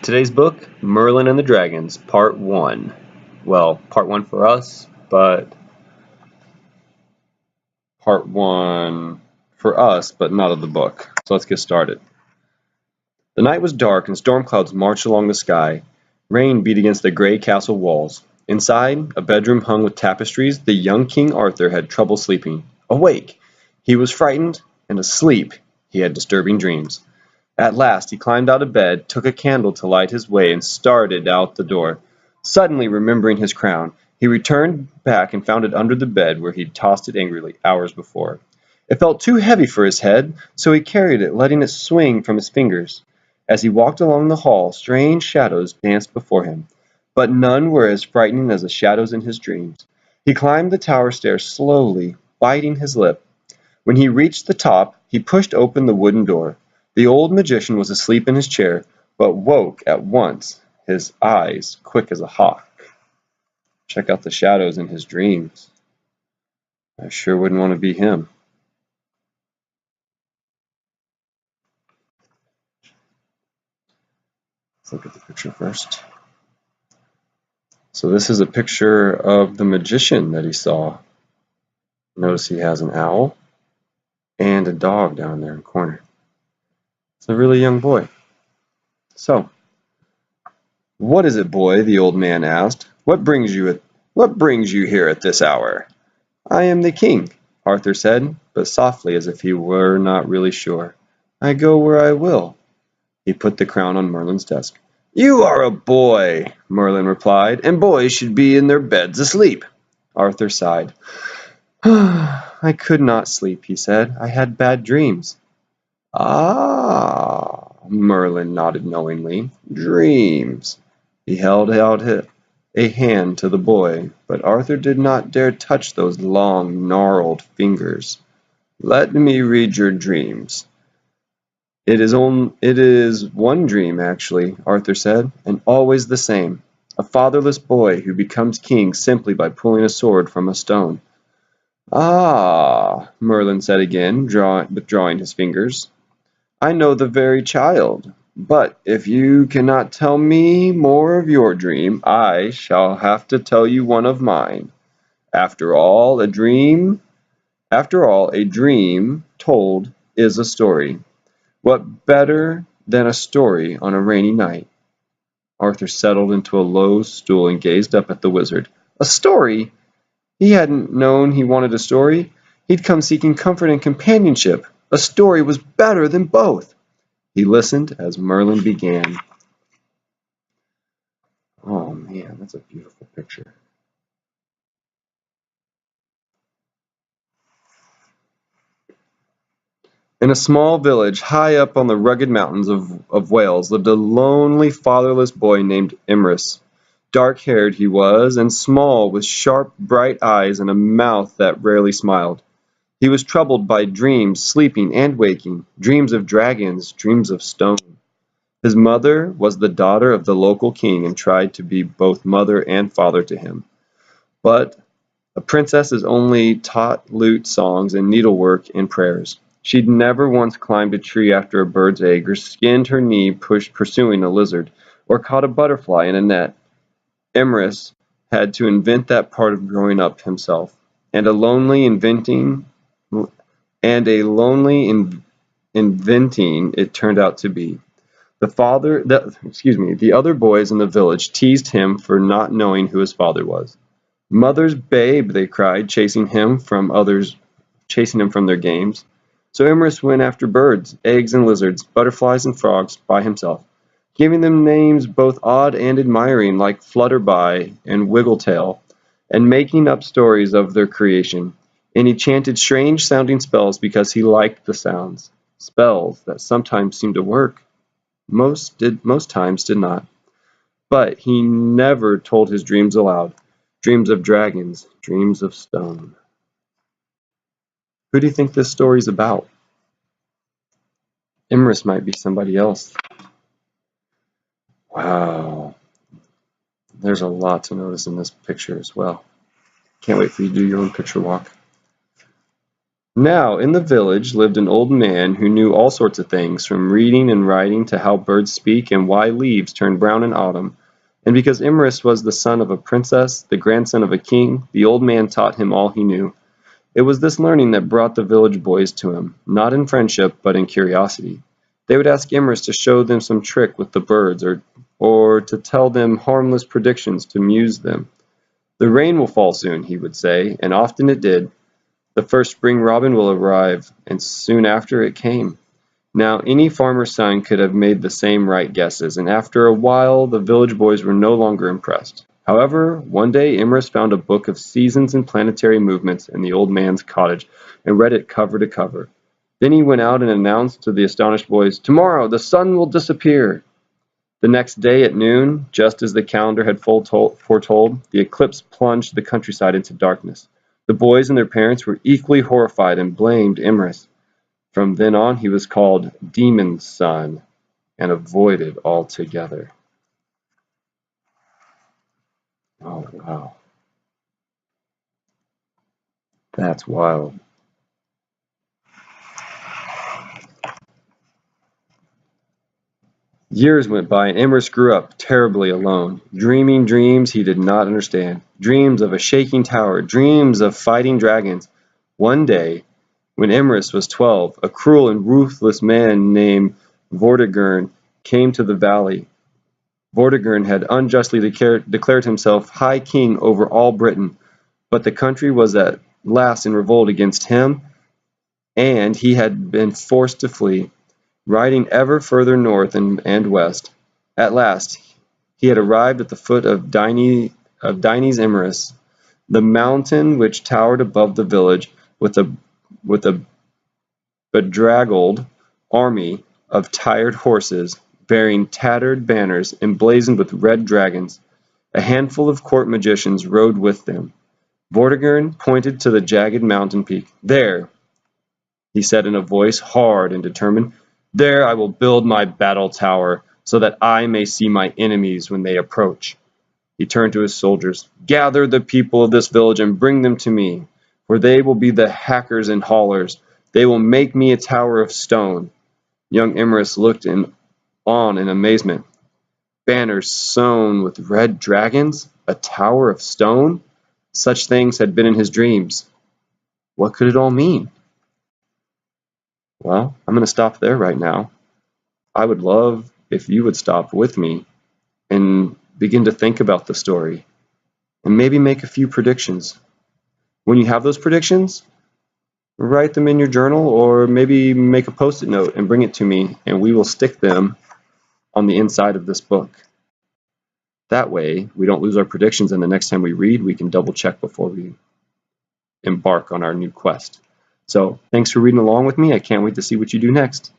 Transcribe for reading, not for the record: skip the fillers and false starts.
Today's book, Merlin and the Dragons, Part 1. Well, Part 1 for us, but Part 1 for us, but not of the book. So let's get started. The night was dark and storm clouds marched along the sky. Rain beat against the gray castle walls. Inside, a bedroom hung with tapestries, the young King Arthur had trouble sleeping. Awake! He was frightened, and asleep he had disturbing dreams. At last he climbed out of bed, took a candle to light his way, and started out the door. Suddenly remembering his crown, he returned back and found it under the bed where he'd tossed it angrily hours before. It felt too heavy for his head, so he carried it, letting it swing from his fingers. As he walked along the hall, strange shadows danced before him, but none were as frightening as the shadows in his dreams. He climbed the tower stairs slowly, biting his lip. When he reached the top, he pushed open the wooden door. The old magician was asleep in his chair, but woke at once, his eyes quick as a hawk. Check out the shadows in his dreams. I sure wouldn't want to be him. Let's look at the picture first. So this is a picture of the magician that he saw. Notice he has an owl and a dog down there in the corner. It's a really young boy. So, what is it, boy? The old man asked. What brings you here at this hour? I am the king, Arthur said, but softly as if he were not really sure. I go where I will. He put the crown on Merlin's desk. You are a boy, Merlin replied, and boys should be in their beds asleep. Arthur sighed. I could not sleep, he said. I had bad dreams. Ah, Merlin nodded knowingly. Dreams. He held out a hand to the boy, but Arthur did not dare touch those long, gnarled fingers. Let me read your dreams. It is one dream, actually, Arthur said, and always the same. A fatherless boy who becomes king simply by pulling a sword from a stone. Ah, Merlin said again, withdrawing his fingers. I know the very child, but if you cannot tell me more of your dream, I shall have to tell you one of mine. After all, a dream told is a story. What better than a story on a rainy night? Arthur settled into a low stool and gazed up at the wizard. A story? He hadn't known he wanted a story. He'd come seeking comfort and companionship. A story was better than both. He listened as Merlin began. Oh man, that's a beautiful picture. In a small village high up on the rugged mountains of Wales lived a lonely, fatherless boy named Imrus. Dark-haired he was, and small, with sharp, bright eyes and a mouth that rarely smiled. He was troubled by dreams, sleeping and waking, dreams of dragons, dreams of stone. His mother was the daughter of the local king and tried to be both mother and father to him. But a princess is only taught lute songs and needlework and prayers. She'd never once climbed a tree after a bird's egg, or skinned her knee pursuing a lizard, or caught a butterfly in a net. Emrys had to invent that part of growing up himself, and a lonely inventing it turned out to be. The other boys in the village teased him for not knowing who his father was. Mother's babe, they cried, chasing him from their games. So Emrys went after birds, eggs and lizards, butterflies and frogs by himself, giving them names both odd and admiring like Flutterby and Wiggletail, and making up stories of their creation. And he chanted strange sounding spells because he liked the sounds, spells that sometimes seemed to work, most times did not. But he never told his dreams aloud. Dreams of dragons, dreams of stone. Who do you think this story's about? Imrys might be somebody else. Wow. There's a lot to notice in this picture as well. Can't wait for you to do your own picture walk. Now, in the village lived an old man who knew all sorts of things, from reading and writing to how birds speak and why leaves turn brown in autumn. And because Imrus was the son of a princess, the grandson of a king, the old man taught him all he knew. It was this learning that brought the village boys to him, not in friendship, but in curiosity. They would ask Imrus to show them some trick with the birds, or to tell them harmless predictions to amuse them. The rain will fall soon, he would say, and often it did. The first spring robin will arrive, and soon after it came. Now any farmer's son could have made the same right guesses, and after a while the village boys were no longer impressed. However, one day Imrus found a book of seasons and planetary movements in the old man's cottage, and read it cover to cover. Then he went out and announced to the astonished boys, "Tomorrow the sun will disappear." The next day at noon, just as the calendar had foretold, the eclipse plunged the countryside into darkness. The boys and their parents were equally horrified and blamed Imrus. From then on he was called Demon's Son and avoided altogether. Oh, wow. That's wild. Years went by and Imrus grew up terribly alone, dreaming dreams he did not understand, dreams of a shaking tower, dreams of fighting dragons. One day, when Imrus was 12, a cruel and ruthless man named Vortigern came to the valley. Vortigern had unjustly declared himself High King over all Britain, but the country was at last in revolt against him, and he had been forced to flee. Riding ever further north and west, at last he had arrived at the foot of Dines Immers, the mountain which towered above the village with a bedraggled army of tired horses bearing tattered banners emblazoned with red dragons. A handful of court magicians rode with them. Vortigern pointed to the jagged mountain peak. "There," he said in a voice hard and determined, "there I will build my battle tower, so that I may see my enemies when they approach." He turned to his soldiers. "Gather the people of this village and bring them to me, for they will be the hackers and haulers. They will make me a tower of stone." Young Imrus looked on in amazement. Banners sewn with red dragons? A tower of stone? Such things had been in his dreams. What could it all mean? Well, I'm going to stop there right now. I would love if you would stop with me and begin to think about the story and maybe make a few predictions. When you have those predictions, write them in your journal or maybe make a post-it note and bring it to me, and we will stick them on the inside of this book. That way, we don't lose our predictions, and the next time we read, we can double check before we embark on our new quest. So, thanks for reading along with me. I can't wait to see what you do next.